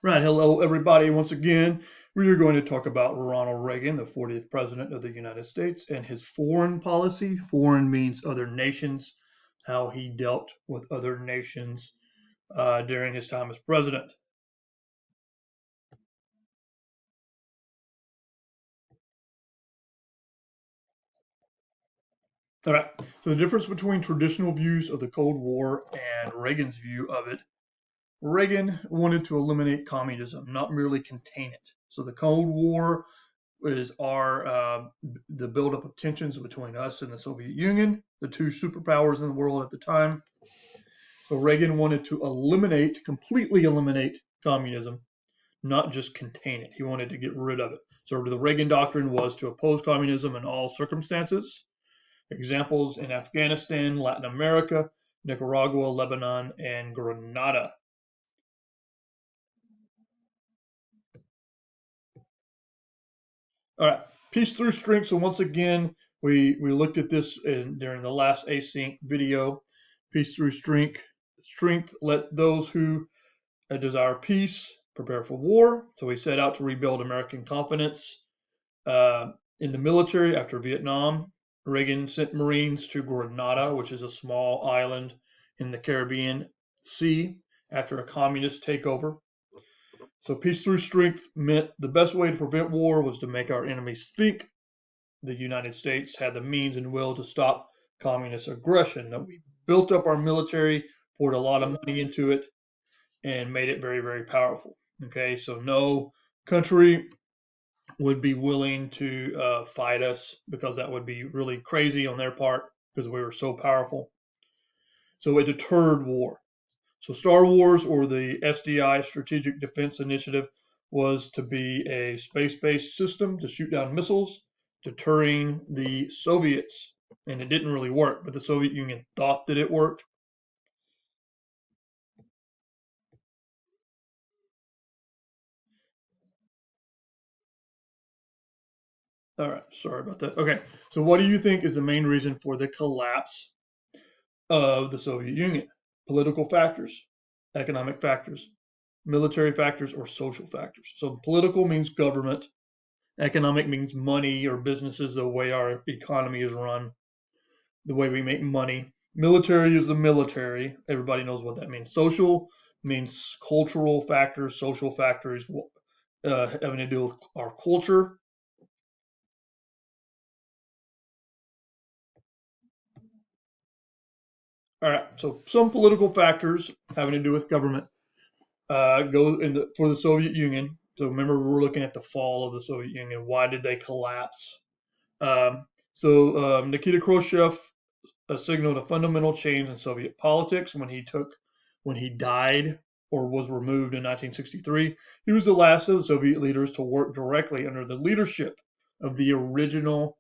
Right, hello everybody. Once again, we are going to talk about Ronald Reagan, the 40th President of the United States, and his foreign policy. Foreign means other nations, how he dealt with other nations during his time as president. All right, so the difference between traditional views of the Cold War and Reagan's view of it. Reagan wanted to eliminate communism, not merely contain it. So the Cold War is the buildup of tensions between us and the Soviet Union, the two superpowers in the world at the time. So Reagan wanted to completely eliminate communism, not just contain it. He wanted to get rid of it. So the Reagan doctrine was to oppose communism in all circumstances. Examples in Afghanistan, Latin America, Nicaragua, Lebanon, and Grenada. All right, peace through strength. So once again, we looked at this during the last async video. Peace through strength. Strength, let those who desire peace prepare for war. So we set out to rebuild American confidence in the military after Vietnam. Reagan sent Marines to Grenada, which is a small island in the Caribbean Sea, after a communist takeover. So peace through strength meant the best way to prevent war was to make our enemies think the United States had the means and will to stop communist aggression. That we built up our military, poured a lot of money into it, and made it very, very powerful. Okay, so no country would be willing to fight us because that would be really crazy on their part because we were so powerful. So it deterred war. So Star Wars, or the SDI, Strategic Defense Initiative, was to be a space-based system to shoot down missiles, deterring the Soviets. And it didn't really work, but the Soviet Union thought that it worked. All right, sorry about that. Okay, so what do you think is the main reason for the collapse of the Soviet Union? Political factors, economic factors, military factors, or social factors? So political means government. Economic means money or businesses, the way our economy is run, the way we make money. Military is the military. Everybody knows what that means. Social means cultural factors, social factors having to do with our culture. All right, so some political factors having to do with government go for the Soviet Union. So remember, we're looking at the fall of the Soviet Union. Why did they collapse? Nikita Khrushchev signaled a fundamental change in Soviet politics when he died or was removed in 1963. He was the last of the Soviet leaders to work directly under the leadership of the original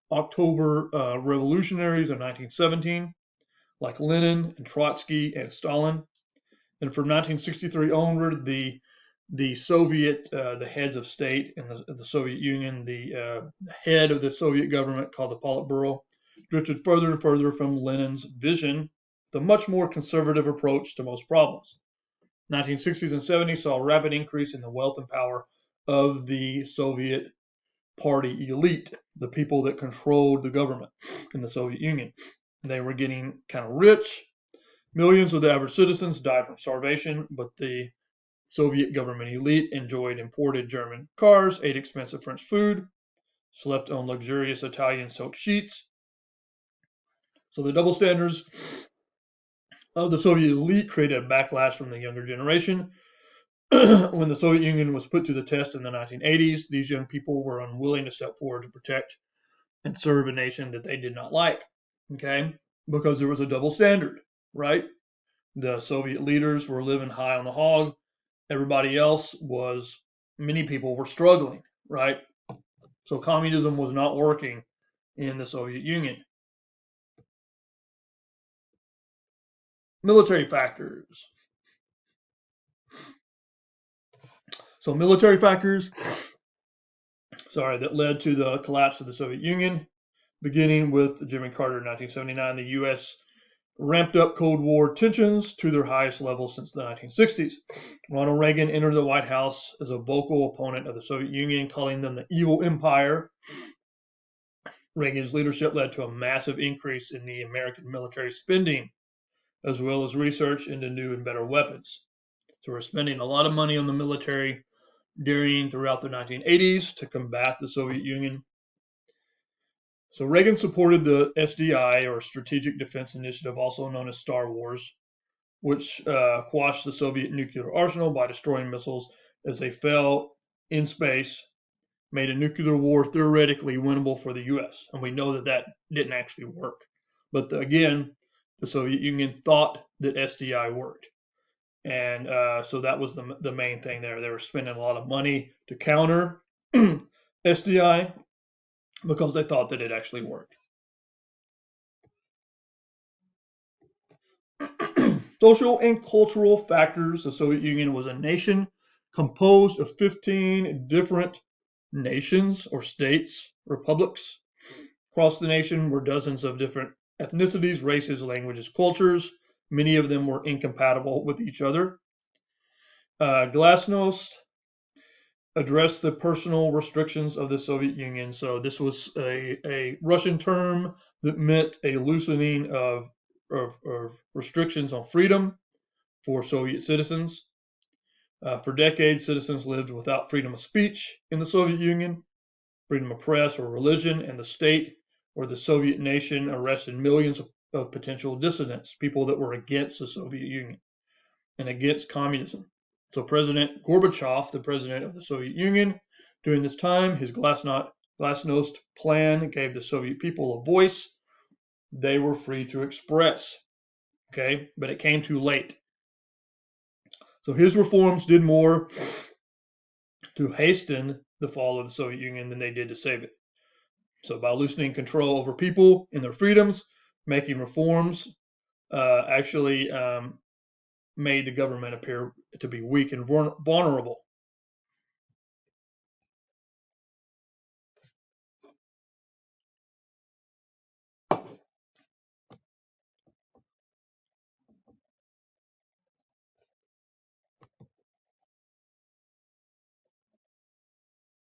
October revolutionaries of 1917, like Lenin and Trotsky and Stalin. And from 1963 onward, the Soviet, the heads of state in the Soviet Union, the head of the Soviet government called the Politburo, drifted further and further from Lenin's vision, the much more conservative approach to most problems. 1960s and 70s saw a rapid increase in the wealth and power of the Soviet party elite, the people that controlled the government in the Soviet Union. They were getting kind of rich. Millions of the average citizens died from starvation, but the Soviet government elite enjoyed imported German cars, ate expensive French food, slept on luxurious Italian silk sheets. So the double standards of the Soviet elite created a backlash from the younger generation. When the Soviet Union was put to the test in the 1980s, these young people were unwilling to step forward to protect and serve a nation that they did not like, okay? Because there was a double standard, right? The Soviet leaders were living high on the hog. Everybody else many people were struggling, right? So communism was not working in the Soviet Union. Military factors. So military factors, that led to the collapse of the Soviet Union, beginning with Jimmy Carter in 1979. The U.S. ramped up Cold War tensions to their highest level since the 1960s. Ronald Reagan entered the White House as a vocal opponent of the Soviet Union, calling them the evil empire. Reagan's leadership led to a massive increase in the American military spending, as well as research into new and better weapons. So we're spending a lot of money on the military throughout the 1980s to combat the Soviet Union. So Reagan supported the SDI, or Strategic Defense Initiative, also known as Star Wars, which quashed the Soviet nuclear arsenal by destroying missiles as they fell in space, made a nuclear war theoretically winnable for the U.S. And we know that that didn't actually work. But again, the Soviet Union thought that SDI worked. And so that was the main thing there. They were spending a lot of money to counter SDI because they thought that it actually worked. Social and cultural factors. The Soviet Union was a nation composed of 15 different nations or states, republics. Across the nation were dozens of different ethnicities, races, languages, cultures. Many of them were incompatible with each other. Glasnost addressed the personal restrictions of the Soviet Union. So this was a Russian term that meant a loosening of restrictions on freedom for Soviet citizens. For decades, citizens lived without freedom of speech in the Soviet Union, freedom of press or religion, and the state or the Soviet nation arrested millions of potential dissidents, people that were against the Soviet Union and against communism. So President Gorbachev, the president of the Soviet Union, during this time, his Glasnost plan gave the Soviet people a voice. They were free to express, okay? But it came too late. So his reforms did more to hasten the fall of the Soviet Union than they did to save it. So by loosening control over people and their freedoms, making reforms actually made the government appear to be weak and vulnerable.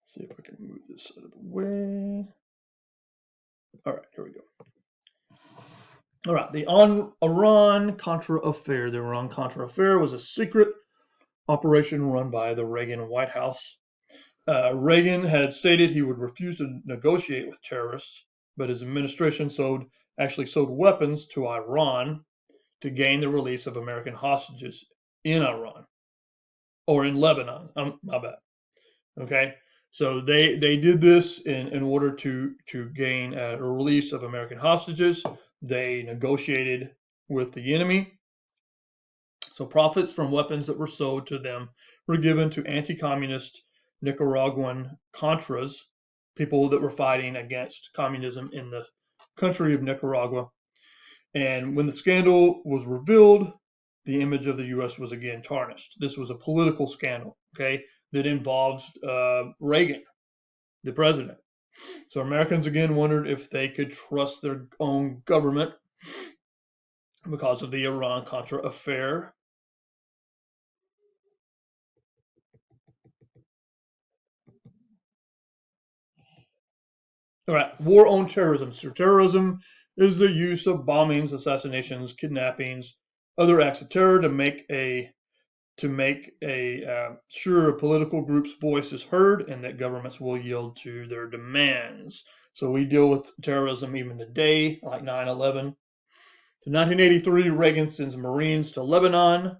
Let's see if I can move this out of the way. All right, here we go. All right, the Iran Contra Affair. The Iran Contra Affair was a secret operation run by the Reagan White House. Reagan had stated he would refuse to negotiate with terrorists, but his administration actually sold weapons to Iran to gain the release of American hostages in Iran or in Lebanon. My bad. Okay, so they did this in order to gain a release of American hostages. They negotiated with the enemy. So profits from weapons that were sold to them were given to anti-communist Nicaraguan Contras, people that were fighting against communism in the country of Nicaragua. And when the scandal was revealed, the image of the U.S. was again tarnished. This was a political scandal, okay, that involves Reagan, the president. So Americans again wondered if they could trust their own government because of the Iran-Contra affair. All right, war on terrorism. So terrorism is the use of bombings, assassinations, kidnappings, other acts of terror to make sure a political group's voice is heard and that governments will yield to their demands. So we deal with terrorism even today, like 9/11. So 1983, Reagan sends Marines to Lebanon,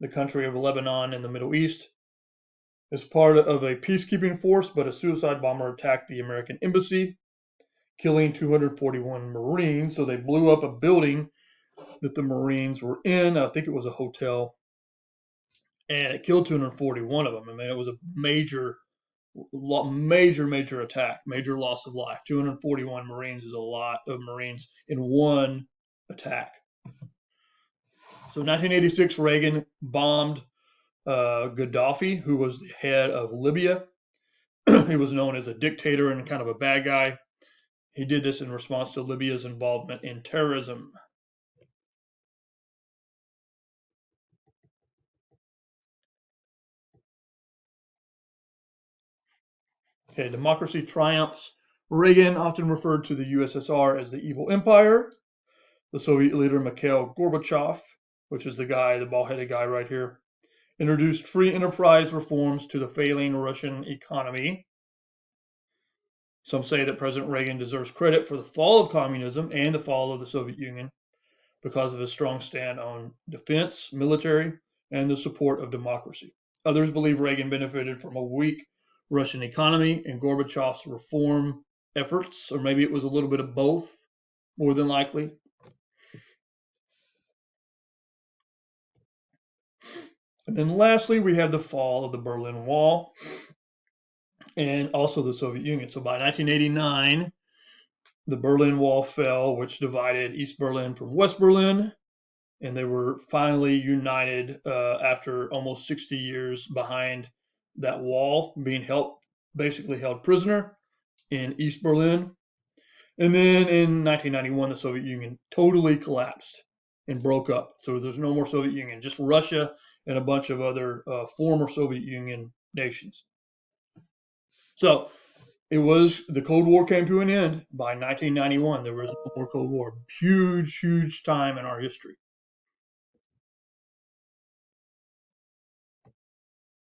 the country of Lebanon in the Middle East, as part of a peacekeeping force, but a suicide bomber attacked the American embassy, killing 241 Marines. So they blew up a building that the Marines were in. I think it was a hotel, and it killed 241 of them. I mean, it was a major attack, major loss of life. 241 Marines is a lot of Marines in one attack. So 1986, Reagan bombed Gaddafi, who was the head of Libya. He was known as a dictator and kind of a bad guy. He did this in response to Libya's involvement in terrorism. Okay, democracy triumphs. Reagan often referred to the USSR as the evil empire. The Soviet leader Mikhail Gorbachev, which is the guy, the bald-headed guy right here, introduced free enterprise reforms to the failing Russian economy. Some say that President Reagan deserves credit for the fall of communism and the fall of the Soviet Union because of his strong stand on defense, military, and the support of democracy. Others believe Reagan benefited from a weak Russian economy and Gorbachev's reform efforts, or maybe it was a little bit of both, more than likely. And then lastly, we have the fall of the Berlin Wall and also the Soviet Union. So by 1989, the Berlin Wall fell, which divided East Berlin from West Berlin, and they were finally united after almost 60 years behind that wall, being basically held prisoner in East Berlin. And then in 1991, the Soviet Union totally collapsed and broke up. So there's no more Soviet Union, just Russia and a bunch of other former Soviet Union nations. So the Cold War came to an end by 1991. There was no more Cold War. Huge, huge time in our history.